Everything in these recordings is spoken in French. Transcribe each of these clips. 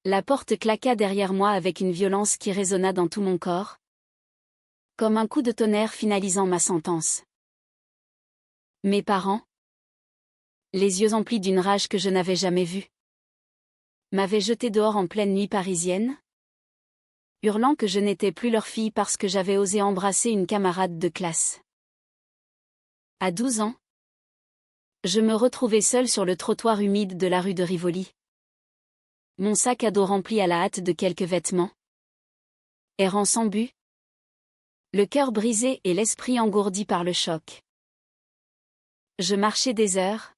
La porte claqua derrière moi avec une violence qui résonna dans tout mon corps, comme un coup de tonnerre finalisant ma sentence. Mes parents, les yeux emplis d'une rage que je n'avais jamais vue, m'avaient jeté dehors en pleine nuit parisienne, hurlant que je n'étais plus leur fille parce que j'avais osé embrasser une camarade de classe. À 12 ans, je me retrouvais seule sur le trottoir humide de la rue de Rivoli. Mon sac à dos rempli à la hâte de quelques vêtements. Errant sans but. Le cœur brisé et l'esprit engourdi par le choc. Je marchais des heures,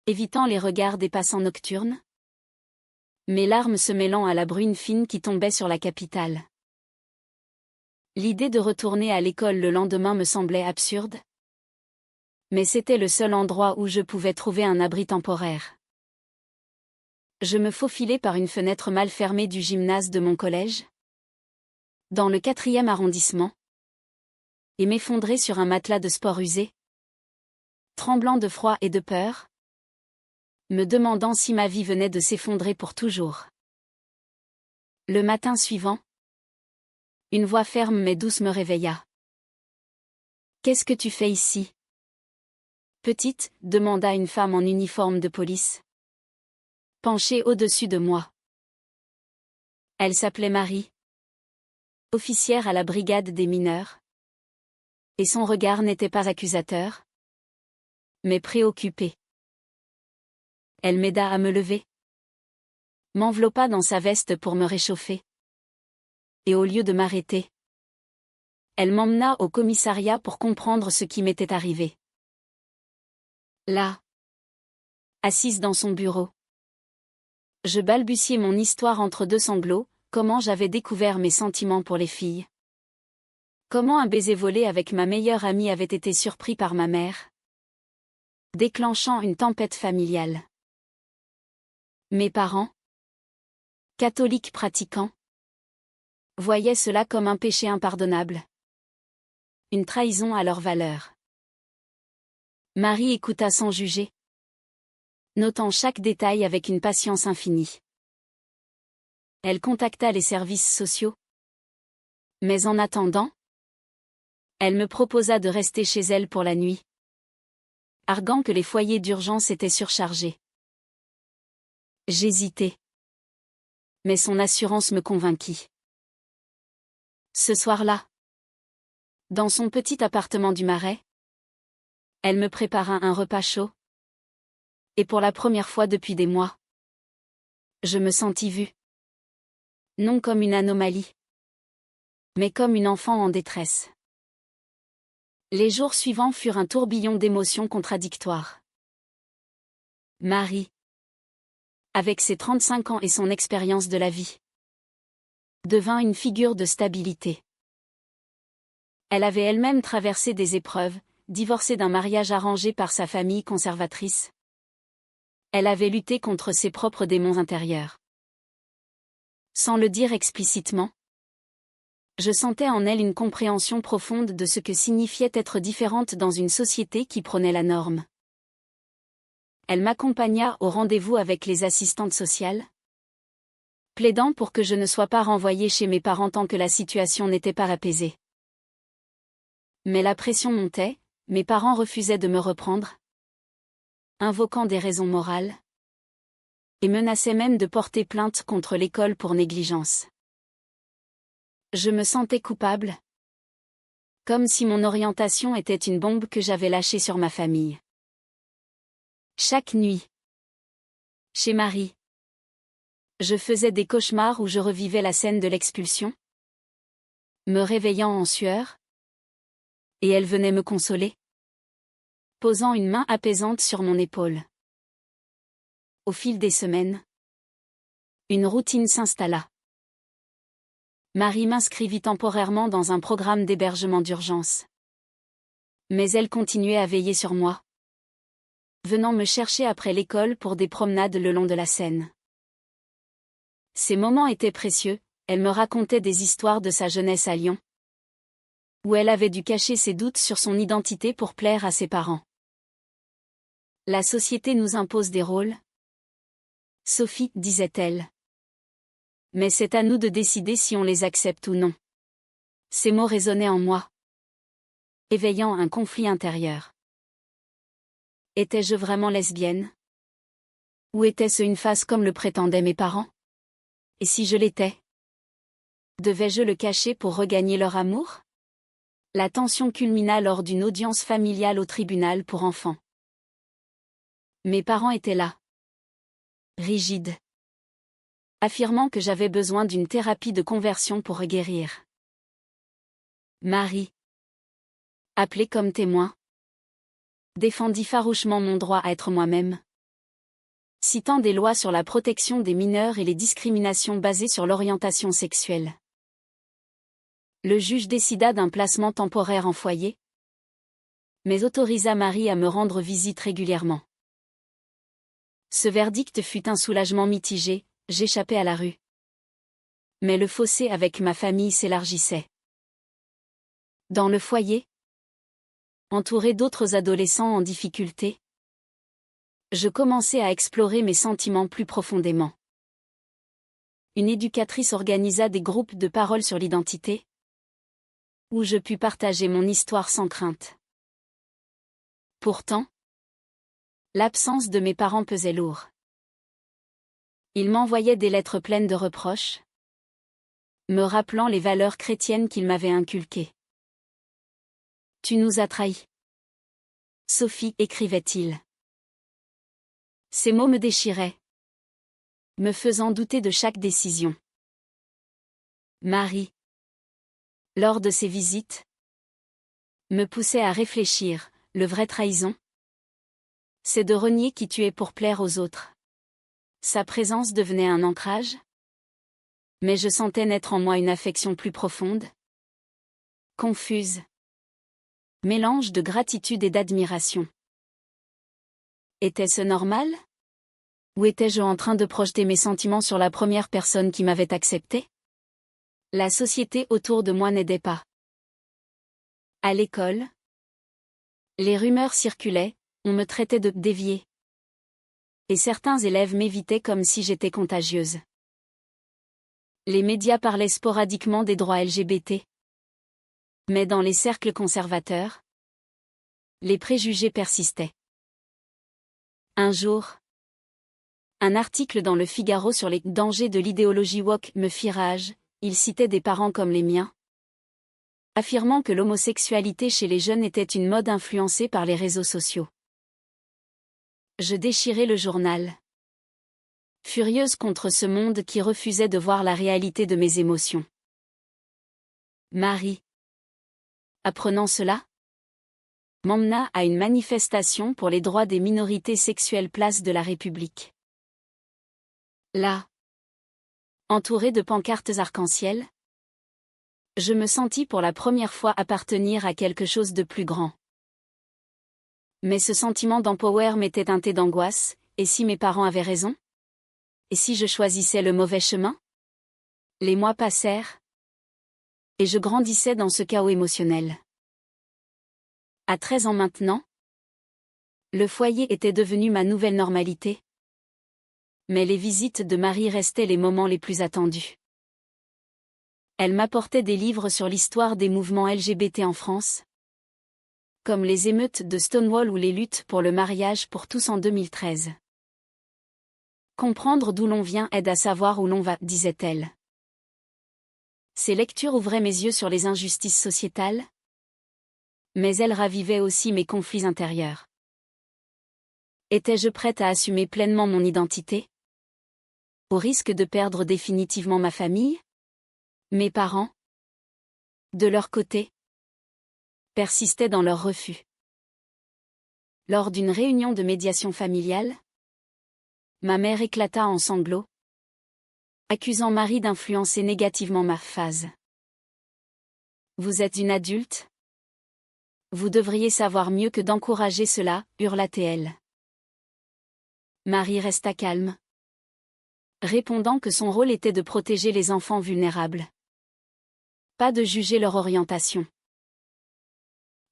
évitant les regards des passants nocturnes, mes larmes se mêlant à la bruine fine qui tombait sur la capitale. L'idée de retourner à l'école le lendemain me semblait absurde. Mais c'était le seul endroit où je pouvais trouver un abri temporaire. Je me faufilais par une fenêtre mal fermée du gymnase de mon collège, dans le 4e arrondissement, et m'effondrais sur un matelas de sport usé, tremblant de froid et de peur, me demandant si ma vie venait de s'effondrer pour toujours. Le matin suivant, une voix ferme mais douce me réveilla. « Qu'est-ce que tu fais ici ?» Petite, demanda une femme en uniforme de police, penchée au-dessus de moi. Elle s'appelait Marie, officière à la brigade des mineurs. Et son regard n'était pas accusateur, mais préoccupé. Elle m'aida à me lever, m'enveloppa dans sa veste pour me réchauffer. Et au lieu de m'arrêter, elle m'emmena au commissariat pour comprendre ce qui m'était arrivé. Là, assise dans son bureau, je balbutiais mon histoire entre deux sanglots, comment j'avais découvert mes sentiments pour les filles. Comment un baiser volé avec ma meilleure amie avait été surpris par ma mère, déclenchant une tempête familiale. Mes parents, catholiques pratiquants, voyaient cela comme un péché impardonnable. Une trahison à leurs valeurs. Marie écouta sans juger, notant chaque détail avec une patience infinie. Elle contacta les services sociaux. Mais en attendant, elle me proposa de rester chez elle pour la nuit, arguant que les foyers d'urgence étaient surchargés. J'hésitai. Mais son assurance me convainquit. Ce soir-là, dans son petit appartement du Marais, elle me prépara un repas chaud. Et pour la première fois depuis des mois, je me sentis vue. Non comme une anomalie, mais comme une enfant en détresse. Les jours suivants furent un tourbillon d'émotions contradictoires. Marie, avec ses 35 ans et son expérience de la vie, devint une figure de stabilité. Elle avait elle-même traversé des épreuves, divorcée d'un mariage arrangé par sa famille conservatrice. Elle avait lutté contre ses propres démons intérieurs. Sans le dire explicitement, je sentais en elle une compréhension profonde de ce que signifiait être différente dans une société qui prônait la norme. Elle m'accompagna au rendez-vous avec les assistantes sociales, plaidant pour que je ne sois pas renvoyée chez mes parents tant que la situation n'était pas apaisée. Mais la pression montait, mes parents refusaient de me reprendre, invoquant des raisons morales, et menaçaient même de porter plainte contre l'école pour négligence. Je me sentais coupable, comme si mon orientation était une bombe que j'avais lâchée sur ma famille. Chaque nuit, chez Marie, je faisais des cauchemars où je revivais la scène de l'expulsion, me réveillant en sueur, et elle venait me consoler, posant une main apaisante sur mon épaule. Au fil des semaines, une routine s'installa. Marie m'inscrivit temporairement dans un programme d'hébergement d'urgence. Mais elle continuait à veiller sur moi, venant me chercher après l'école pour des promenades le long de la Seine. Ces moments étaient précieux, elle me racontait des histoires de sa jeunesse à Lyon, où elle avait dû cacher ses doutes sur son identité pour plaire à ses parents. La société nous impose des rôles. Sophie, disait-elle. Mais c'est à nous de décider si on les accepte ou non. Ces mots résonnaient en moi, éveillant un conflit intérieur. Étais-je vraiment lesbienne? Ou était-ce une phase comme le prétendaient mes parents? Et si je l'étais? Devais-je le cacher pour regagner leur amour? La tension culmina lors d'une audience familiale au tribunal pour enfants. Mes parents étaient là, rigides, affirmant que j'avais besoin d'une thérapie de conversion pour guérir. Marie, appelée comme témoin, défendit farouchement mon droit à être moi-même, citant des lois sur la protection des mineurs et les discriminations basées sur l'orientation sexuelle. Le juge décida d'un placement temporaire en foyer, mais autorisa Marie à me rendre visite régulièrement. Ce verdict fut un soulagement mitigé, j'échappais à la rue. Mais le fossé avec ma famille s'élargissait. Dans le foyer, entouré d'autres adolescents en difficulté, je commençais à explorer mes sentiments plus profondément. Une éducatrice organisa des groupes de parole sur l'identité, où je pus partager mon histoire sans crainte. Pourtant, l'absence de mes parents pesait lourd. Ils m'envoyaient des lettres pleines de reproches, me rappelant les valeurs chrétiennes qu'ils m'avaient inculquées. « Tu nous as trahis. » Sophie, écrivait-il. Ces mots me déchiraient, me faisant douter de chaque décision. Marie, lors de ces visites, me poussait à réfléchir, le vrai trahison, c'est de renier qui tu es pour plaire aux autres. Sa présence devenait un ancrage, mais je sentais naître en moi une affection plus profonde, confuse, mélange de gratitude et d'admiration. Était-ce normal? Ou étais-je en train de projeter mes sentiments sur la première personne qui m'avait accepté? La société autour de moi n'aidait pas. À l'école, les rumeurs circulaient, on me traitait de déviée. Et certains élèves m'évitaient comme si j'étais contagieuse. Les médias parlaient sporadiquement des droits LGBT. Mais dans les cercles conservateurs, les préjugés persistaient. Un jour, un article dans Le Figaro sur les dangers de l'idéologie woke me fit rage. Il citait des parents comme les miens, affirmant que l'homosexualité chez les jeunes était une mode influencée par les réseaux sociaux. Je déchirai le journal, furieuse contre ce monde qui refusait de voir la réalité de mes émotions. Marie, apprenant cela, m'emmena à une manifestation pour les droits des minorités sexuelles place de la République. Là, entourée de pancartes arc-en-ciel, je me sentis pour la première fois appartenir à quelque chose de plus grand. Mais ce sentiment d'empower m'était teinté d'angoisse, et si mes parents avaient raison? Et si je choisissais le mauvais chemin? Les mois passèrent, et je grandissais dans ce chaos émotionnel. À 13 ans maintenant, le foyer était devenu ma nouvelle normalité. Mais les visites de Marie restaient les moments les plus attendus. Elle m'apportait des livres sur l'histoire des mouvements LGBT en France, comme les émeutes de Stonewall ou les luttes pour le mariage pour tous en 2013. Comprendre d'où l'on vient aide à savoir où l'on va, disait-elle. Ces lectures ouvraient mes yeux sur les injustices sociétales, mais elles ravivaient aussi mes conflits intérieurs. Étais-je prête à assumer pleinement mon identité? Au risque de perdre définitivement ma famille? Mes parents, de leur côté, persistaient dans leur refus. Lors d'une réunion de médiation familiale, ma mère éclata en sanglots, accusant Marie d'influencer négativement ma phase. « Vous êtes une adulte? Vous devriez savoir mieux que d'encourager cela, hurla-t-elle. Marie resta calme, répondant que son rôle était de protéger les enfants vulnérables, pas de juger leur orientation.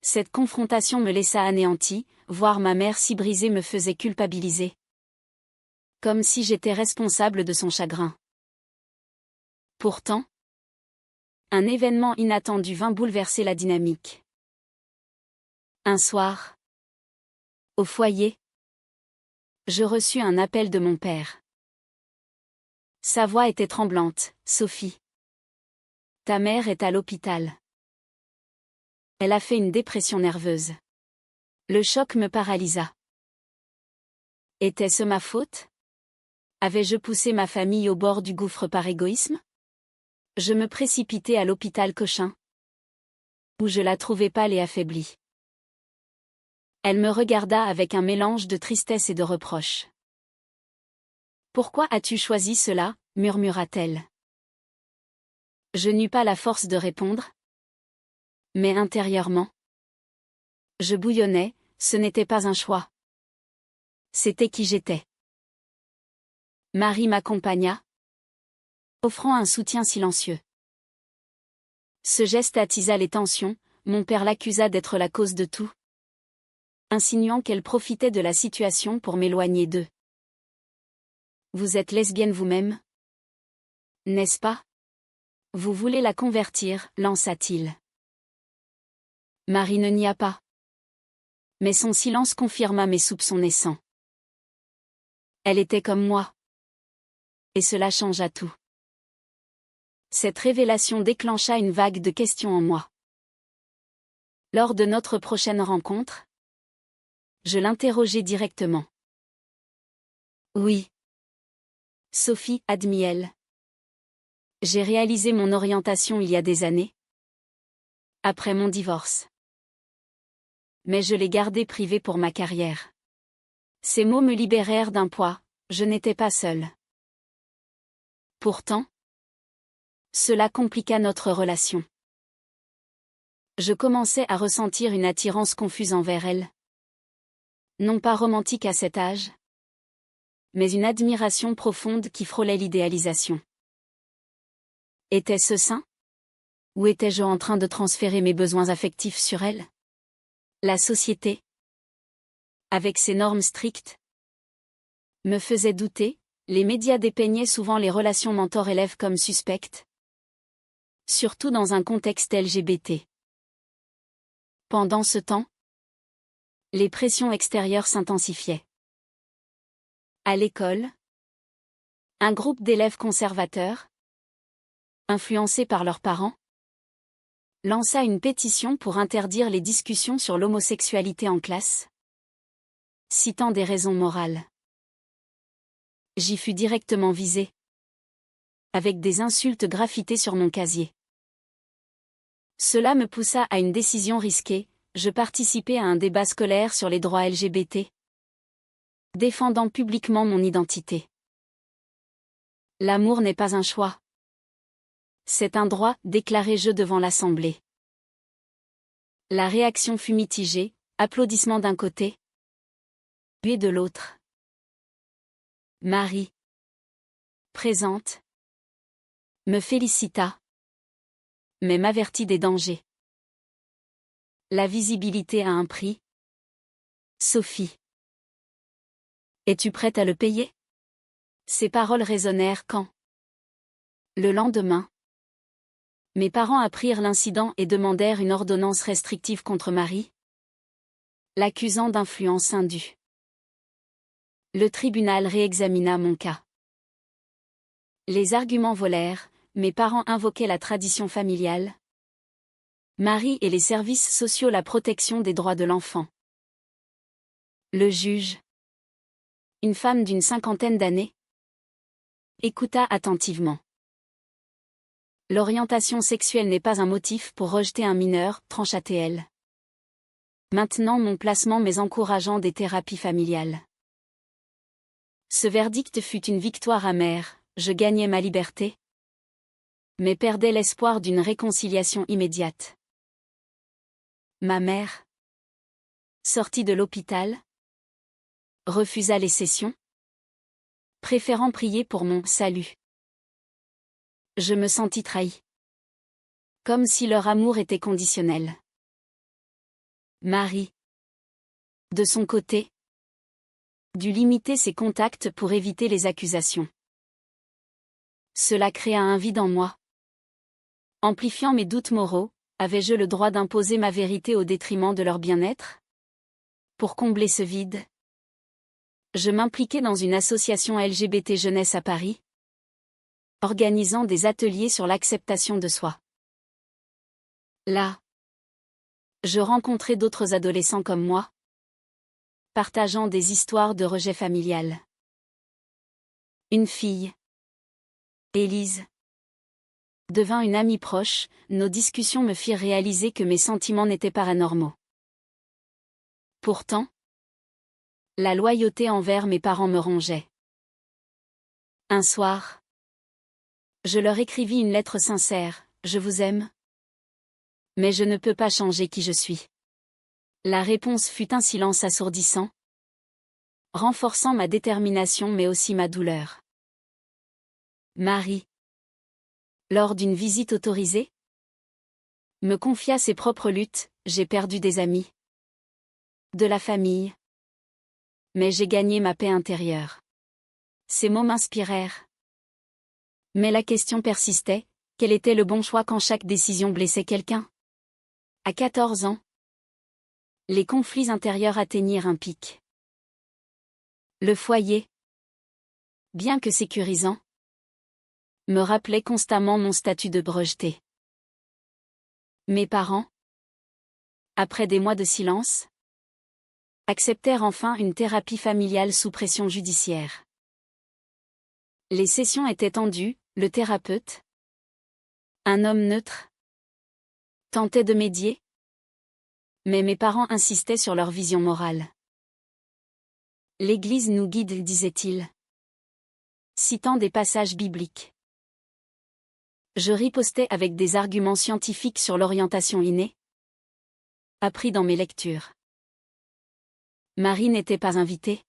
Cette confrontation me laissa anéantie, voir ma mère si brisée me faisait culpabiliser. Comme si j'étais responsable de son chagrin. Pourtant, un événement inattendu vint bouleverser la dynamique. Un soir, au foyer, je reçus un appel de mon père. Sa voix était tremblante. « Sophie, ta mère est à l'hôpital. Elle a fait une dépression nerveuse. » Le choc me paralysa. Était-ce ma faute? Avais-je poussé ma famille au bord du gouffre par égoïsme? Je me précipitai à l'hôpital Cochin, où je la trouvai pâle et affaiblie. Elle me regarda avec un mélange de tristesse et de reproche. « Pourquoi as-tu choisi cela ?» murmura-t-elle. Je n'eus pas la force de répondre. Mais intérieurement, je bouillonnais, ce n'était pas un choix. C'était qui j'étais. Marie m'accompagna, offrant un soutien silencieux. Ce geste attisa les tensions, mon père l'accusa d'être la cause de tout, insinuant qu'elle profitait de la situation pour m'éloigner d'eux. « Vous êtes lesbienne vous-même, n'est-ce pas? Vous voulez la convertir » lança-t-il. Marie ne nia pas. Mais son silence confirma mes soupçons naissants. Elle était comme moi. Et cela changea tout. Cette révélation déclencha une vague de questions en moi. Lors de notre prochaine rencontre, je l'interrogeai directement. « Oui. Sophie, » admit-elle. J'ai réalisé mon orientation il y a des années, après mon divorce. Mais je l'ai gardée privée pour ma carrière. Ces mots me libérèrent d'un poids, je n'étais pas seule. Pourtant, cela compliqua notre relation. Je commençais à ressentir une attirance confuse envers elle. Non pas romantique à cet âge, mais une admiration profonde qui frôlait l'idéalisation. Était-ce sain? Ou étais-je en train de transférer mes besoins affectifs sur elle? La société, avec ses normes strictes, me faisait douter. Les médias dépeignaient souvent les relations mentor-élève comme suspectes, surtout dans un contexte LGBT. Pendant ce temps, les pressions extérieures s'intensifiaient. À l'école, un groupe d'élèves conservateurs, influencés par leurs parents, lança une pétition pour interdire les discussions sur l'homosexualité en classe, citant des raisons morales. J'y fus directement visée, avec des insultes graffitées sur mon casier. Cela me poussa à une décision risquée, je participais à un débat scolaire sur les droits LGBT, défendant publiquement mon identité. L'amour n'est pas un choix. C'est un droit, déclarai-je devant l'Assemblée. La réaction fut mitigée, applaudissements d'un côté, huées de l'autre. Marie, présente, me félicita, mais m'avertit des dangers. La visibilité a un prix. Sophie, es-tu prête à le payer? Ces paroles résonnèrent quand, le lendemain, mes parents apprirent l'incident et demandèrent une ordonnance restrictive contre Marie, l'accusant d'influence indue. Le tribunal réexamina mon cas. Les arguments volèrent, mes parents invoquaient la tradition familiale, Marie et les services sociaux la protection des droits de l'enfant. Le juge, une femme d'une cinquantaine d'années, écouta attentivement. L'orientation sexuelle n'est pas un motif pour rejeter un mineur, trancha-t-elle. Maintenant mon placement mais encourageant des thérapies familiales. Ce verdict fut une victoire amère, je gagnais ma liberté, mais perdais l'espoir d'une réconciliation immédiate. Ma mère, sortie de l'hôpital, refusa les sessions, préférant prier pour mon salut. Je me sentis trahi. Comme si leur amour était conditionnel. Marie, de son côté, dut limiter ses contacts pour éviter les accusations. Cela créa un vide en moi. Amplifiant mes doutes moraux, avais-je le droit d'imposer ma vérité au détriment de leur bien-être? Pour combler ce vide, je m'impliquai dans une association LGBT Jeunesse à Paris, organisant des ateliers sur l'acceptation de soi. Là, je rencontrai d'autres adolescents comme moi, partageant des histoires de rejet familial. Une fille, Élise, devint une amie proche. Nos discussions me firent réaliser que mes sentiments n'étaient pas anormaux. Pourtant, la loyauté envers mes parents me rongeait. Un soir, je leur écrivis une lettre sincère: je vous aime, mais je ne peux pas changer qui je suis. La réponse fut un silence assourdissant, renforçant ma détermination mais aussi ma douleur. Marie, lors d'une visite autorisée, me confia ses propres luttes: j'ai perdu des amis, de la famille, mais j'ai gagné ma paix intérieure. Ces mots m'inspirèrent. Mais la question persistait: quel était le bon choix quand chaque décision blessait quelqu'un? À 14 ans, les conflits intérieurs atteignirent un pic. Le foyer, bien que sécurisant, me rappelait constamment mon statut de rejeté. Mes parents, après des mois de silence, acceptèrent enfin une thérapie familiale sous pression judiciaire. Les sessions étaient tendues, le thérapeute, un homme neutre, tentait de médier, mais mes parents insistaient sur leur vision morale. L'Église nous guide, disait-il, citant des passages bibliques. Je ripostais avec des arguments scientifiques sur l'orientation innée, appris dans mes lectures. Marie n'était pas invitée,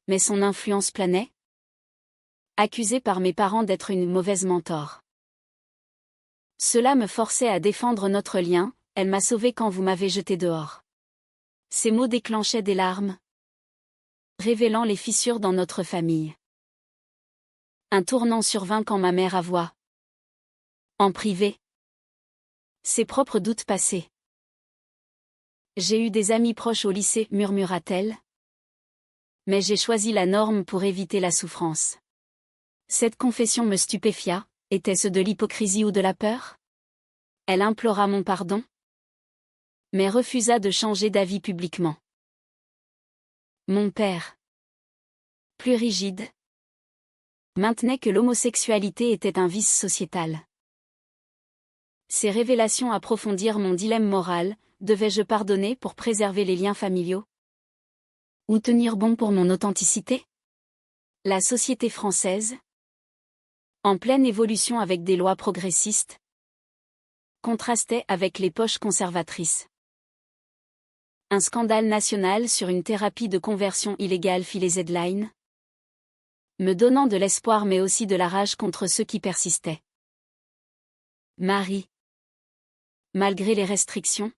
mais son influence planait, accusée par mes parents d'être une mauvaise mentor. Cela me forçait à défendre notre lien: elle m'a sauvée quand vous m'avez jeté dehors. Ces mots déclenchaient des larmes, révélant les fissures dans notre famille. Un tournant survint quand ma mère avoua, en privé, ses propres doutes passés. J'ai eu des amis proches au lycée, murmura-t-elle, mais j'ai choisi la norme pour éviter la souffrance. Cette confession me stupéfia. Était-ce de l'hypocrisie ou de la peur? Elle implora mon pardon, mais refusa de changer d'avis publiquement. Mon père, plus rigide, maintenait que l'homosexualité était un vice sociétal. Ces révélations approfondirent mon dilemme moral: devais-je pardonner pour préserver les liens familiaux? Ou tenir bon pour mon authenticité? La société française, en pleine évolution avec des lois progressistes, contrastait avec les poches conservatrices. Un scandale national sur une thérapie de conversion illégale fit les headlines, me donnant de l'espoir mais aussi de la rage contre ceux qui persistaient. Marie, malgré les restrictions,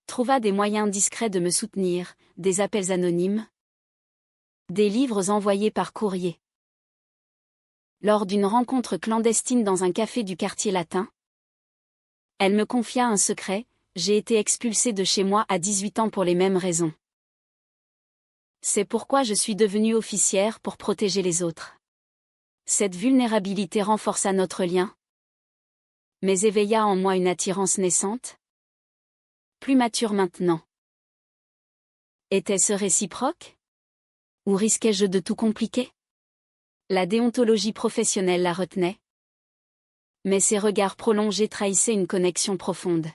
trouva des moyens discrets de me soutenir: des appels anonymes, des livres envoyés par courrier. Lors d'une rencontre clandestine dans un café du quartier latin, elle me confia un secret: j'ai été expulsée de chez moi à 18 ans pour les mêmes raisons. C'est pourquoi je suis devenue officière, pour protéger les autres. Cette vulnérabilité renforça notre lien, mais éveilla en moi une attirance naissante, plus mature maintenant. Était-ce réciproque? Ou risquais-je de tout compliquer? La déontologie professionnelle la retenait, mais ses regards prolongés trahissaient une connexion profonde.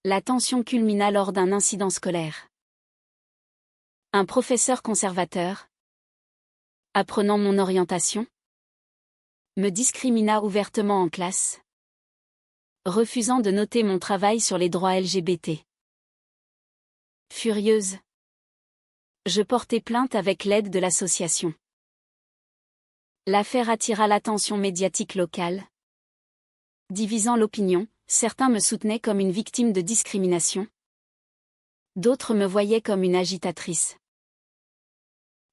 La tension culmina lors d'un incident scolaire. Un professeur conservateur, apprenant mon orientation, me discrimina ouvertement en classe, refusant de noter mon travail sur les droits LGBT. Furieuse, je portai plainte avec l'aide de l'association. L'affaire attira l'attention médiatique locale. Divisant l'opinion, certains me soutenaient comme une victime de discrimination. D'autres me voyaient comme une agitatrice.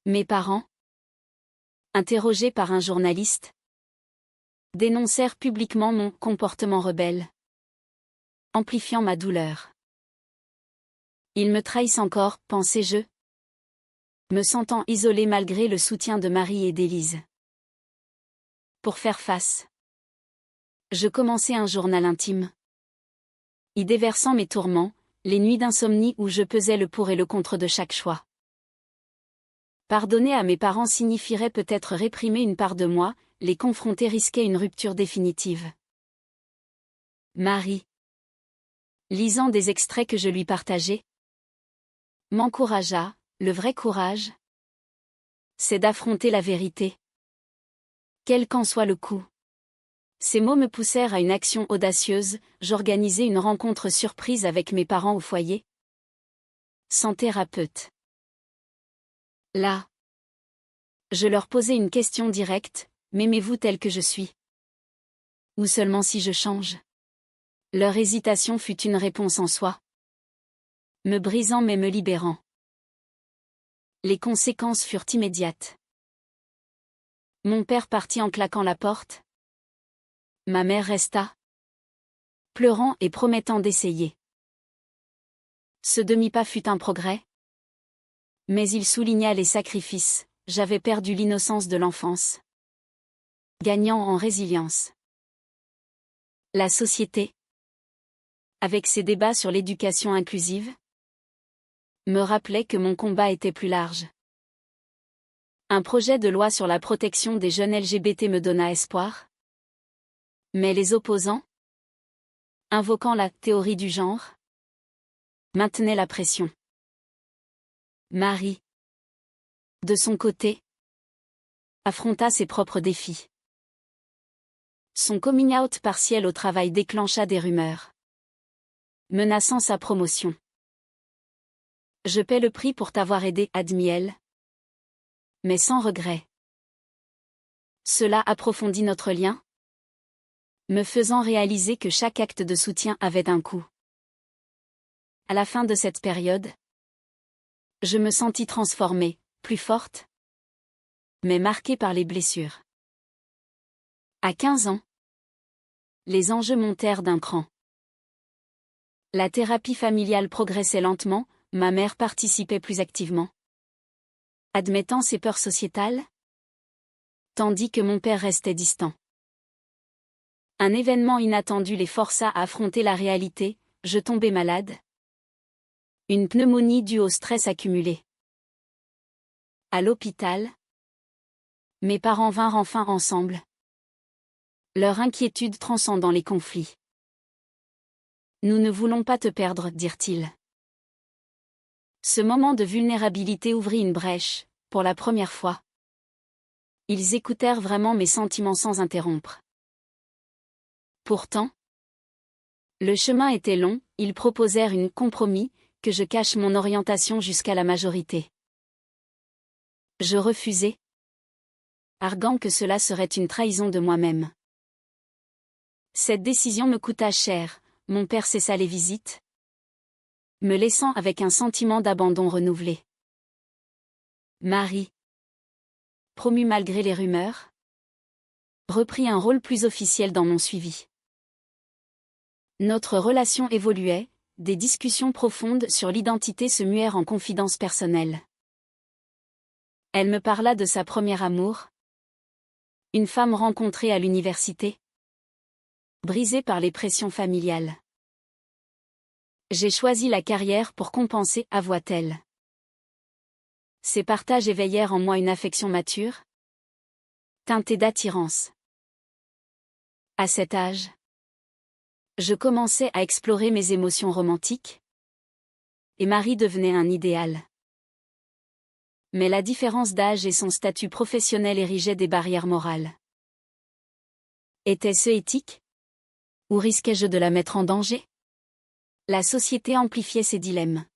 Mes parents, interrogés par un journaliste, dénoncèrent publiquement mon comportement rebelle, amplifiant ma douleur. Ils me trahissent encore, pensais-je, me sentant isolée malgré le soutien de Marie et d'Élise. Pour faire face, je commençai un journal intime, y déversant mes tourments, les nuits d'insomnie où je pesais le pour et le contre de chaque choix. Pardonner à mes parents signifierait peut-être réprimer une part de moi, les confronter risquait une rupture définitive. Marie, lisant des extraits que je lui partageais, m'encouragea. Le vrai courage, c'est d'affronter la vérité, quel qu'en soit le coût. Ces mots me poussèrent à une action audacieuse. J'organisai une rencontre surprise avec mes parents au foyer, sans thérapeute. Là, je leur posai une question directe: m'aimez-vous tel que je suis? Ou seulement si je change? Leur hésitation fut une réponse en soi, me brisant mais me libérant. Les conséquences furent immédiates. Mon père partit en claquant la porte. Ma mère resta, pleurant et promettant d'essayer. Ce demi-pas fut un progrès, mais il souligna les sacrifices. J'avais perdu l'innocence de l'enfance, gagnant en résilience. La société, avec ses débats sur l'éducation inclusive, me rappelait que mon combat était plus large. Un projet de loi sur la protection des jeunes LGBT me donna espoir. Mais les opposants, invoquant la théorie du genre, maintenaient la pression. Marie, de son côté, affronta ses propres défis. Son coming out partiel au travail déclencha des rumeurs, menaçant sa promotion. Je paie le prix pour t'avoir aidé, admit-elle, mais sans regret. Cela approfondit notre lien, me faisant réaliser que chaque acte de soutien avait un coût. À la fin de cette période, je me sentis transformée, plus forte, mais marquée par les blessures. À 15 ans, les enjeux montèrent d'un cran. La thérapie familiale progressait lentement, ma mère participait plus activement, admettant ses peurs sociétales, tandis que mon père restait distant. Un événement inattendu les força à affronter la réalité: je tombais malade. Une pneumonie due au stress accumulé. À l'hôpital, mes parents vinrent enfin ensemble, leur inquiétude transcendant les conflits. Nous ne voulons pas te perdre, dirent-ils. Ce moment de vulnérabilité ouvrit une brèche, pour la première fois. Ils écoutèrent vraiment mes sentiments sans interrompre. Pourtant, le chemin était long. Ils proposèrent un compromis, que je cache mon orientation jusqu'à la majorité. Je refusai, arguant que cela serait une trahison de moi-même. Cette décision me coûta cher. Mon père cessa les visites, me laissant avec un sentiment d'abandon renouvelé. Marie, promue malgré les rumeurs, reprit un rôle plus officiel dans mon suivi. Notre relation évoluait, des discussions profondes sur l'identité se muèrent en confidences personnelles. Elle me parla de sa première amour, une femme rencontrée à l'université, brisée par les pressions familiales. J'ai choisi la carrière pour compenser, avoua-t-elle. Ces partages éveillèrent en moi une affection mature, teintée d'attirance. À cet âge, je commençais à explorer mes émotions romantiques, et Marie devenait un idéal. Mais la différence d'âge et son statut professionnel érigeaient des barrières morales. Était-ce éthique? Ou risquais-je de la mettre en danger? La société amplifiait ces dilemmes.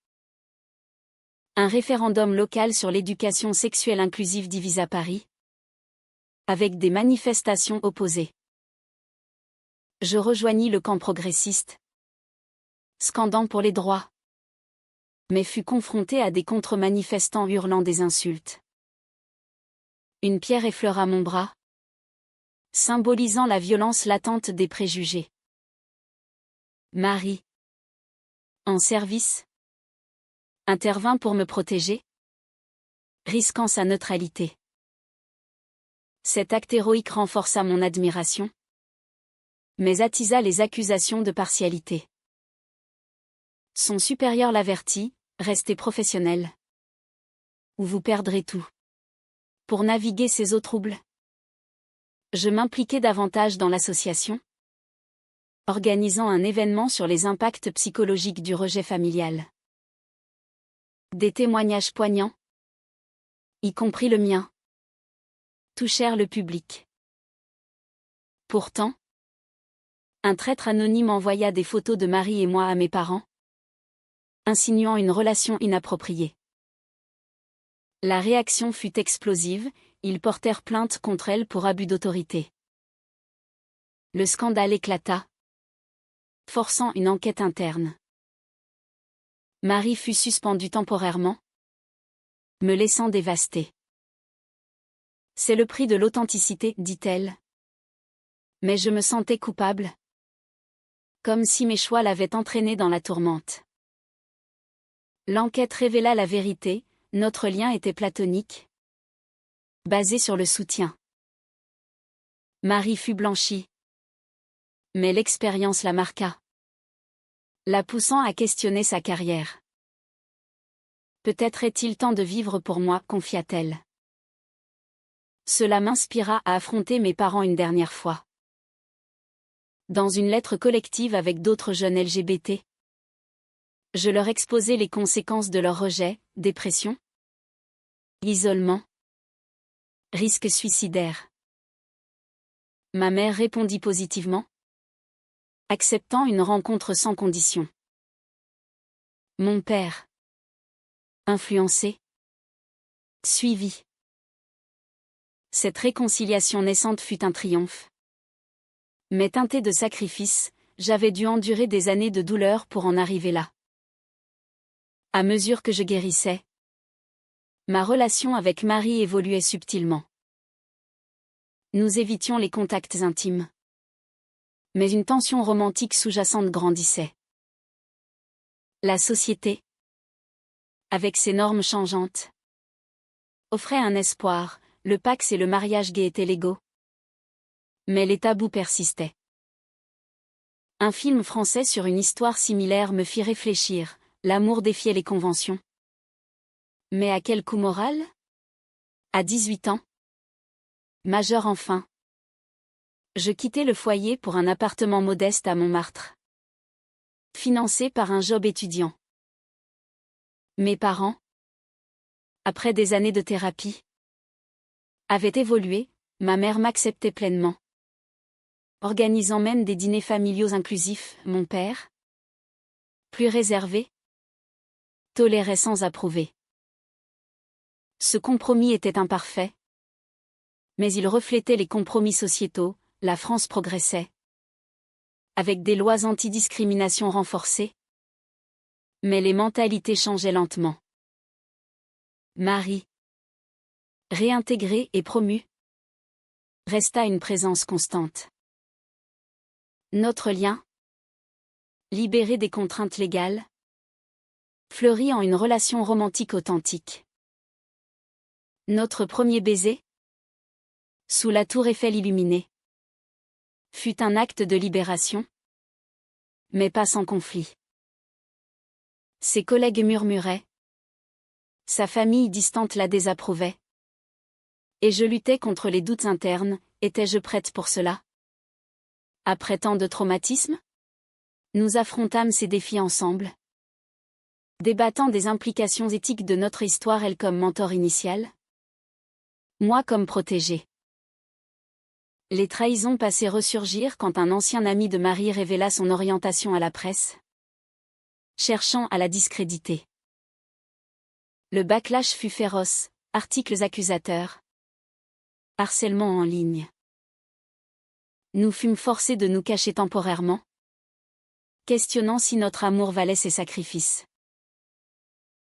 Un référendum local sur l'éducation sexuelle inclusive divisa Paris, avec des manifestations opposées. Je rejoignis le camp progressiste, scandant pour les droits, mais fus confronté à des contre-manifestants hurlant des insultes. Une pierre effleura mon bras, symbolisant la violence latente des préjugés. Marie, en service, intervint pour me protéger, risquant sa neutralité. Cet acte héroïque renforça mon admiration, mais attisa les accusations de partialité. Son supérieur l'avertit, restez professionnel, ou vous perdrez tout. Pour naviguer ces eaux troubles, je m'impliquai davantage dans l'association, organisant un événement sur les impacts psychologiques du rejet familial. Des témoignages poignants, y compris le mien, touchèrent le public. Pourtant, un traître anonyme envoya des photos de Marie et moi à mes parents, insinuant une relation inappropriée. La réaction fut explosive, ils portèrent plainte contre elle pour abus d'autorité. Le scandale éclata, forçant une enquête interne. Marie fut suspendue temporairement, me laissant dévastée. C'est le prix de l'authenticité, dit-elle. Mais je me sentais coupable, comme si mes choix l'avaient entraînée dans la tourmente. L'enquête révéla la vérité, notre lien était platonique, basé sur le soutien. Marie fut blanchie, mais l'expérience la marqua, la poussant à questionner sa carrière. Peut-être est-il temps de vivre pour moi, confia-t-elle. Cela m'inspira à affronter mes parents une dernière fois. Dans une lettre collective avec d'autres jeunes LGBT, je leur exposai les conséquences de leur rejet, dépression, isolement, risque suicidaire. Ma mère répondit positivement, acceptant une rencontre sans condition. Mon père, influencé, suivi. Cette réconciliation naissante fut un triomphe. Mais teintée de sacrifice, j'avais dû endurer des années de douleur pour en arriver là. À mesure que je guérissais, ma relation avec Marie évoluait subtilement. Nous évitions les contacts intimes. Mais une tension romantique sous-jacente grandissait. La société, avec ses normes changeantes, offrait un espoir, le Pacs et le mariage gay étaient légaux. Mais les tabous persistaient. Un film français sur une histoire similaire me fit réfléchir, l'amour défiait les conventions. Mais à quel coût moral ? À 18 ans, majeur enfin, je quittai le foyer pour un appartement modeste à Montmartre, financé par un job étudiant. Mes parents, après des années de thérapie, avaient évolué, ma mère m'acceptait pleinement, organisant même des dîners familiaux inclusifs, mon père, plus réservé, tolérait sans approuver. Ce compromis était imparfait, mais il reflétait les compromis sociétaux, la France progressait, avec des lois anti-discrimination renforcées, mais les mentalités changeaient lentement. Marie, réintégrée et promue, resta une présence constante. Notre lien, libéré des contraintes légales, fleurit en une relation romantique authentique. Notre premier baiser, sous la tour Eiffel illuminée, fut un acte de libération, mais pas sans conflit. Ses collègues murmuraient, sa famille distante la désapprouvait, et je luttais contre les doutes internes, étais-je prête pour cela ? Après tant de traumatismes, nous affrontâmes ces défis ensemble, débattant des implications éthiques de notre histoire, elle comme mentor initial, moi comme protégé. Les trahisons passées ressurgirent quand un ancien ami de Marie révéla son orientation à la presse, cherchant à la discréditer. Le backlash fut féroce, articles accusateurs, harcèlement en ligne. Nous fûmes forcés de nous cacher temporairement, questionnant si notre amour valait ses sacrifices.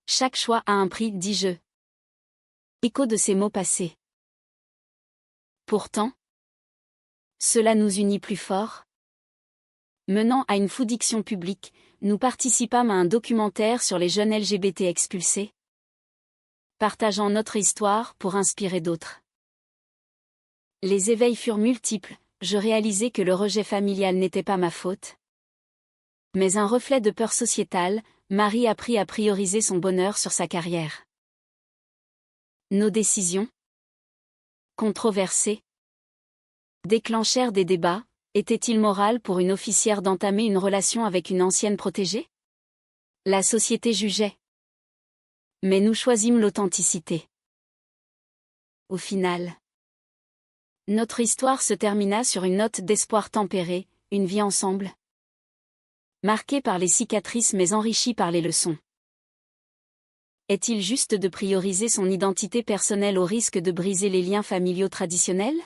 Chaque choix a un prix, dis-je. Écho de ces mots passés. Pourtant, cela nous unit plus fort. Menant à une foudiction publique, nous participâmes à un documentaire sur les jeunes LGBT expulsés, partageant notre histoire pour inspirer d'autres. Les éveils furent multiples, je réalisai que le rejet familial n'était pas ma faute, mais un reflet de peur sociétale. Marie apprit à prioriser son bonheur sur sa carrière. Nos décisions, controversées, déclenchèrent des débats. Était-il moral pour une officière d'entamer une relation avec une ancienne protégée? La société jugeait. Mais nous choisîmes l'authenticité. Au final, notre histoire se termina sur une note d'espoir tempérée, une vie ensemble, marquée par les cicatrices mais enrichie par les leçons. Est-il juste de prioriser son identité personnelle au risque de briser les liens familiaux traditionnels?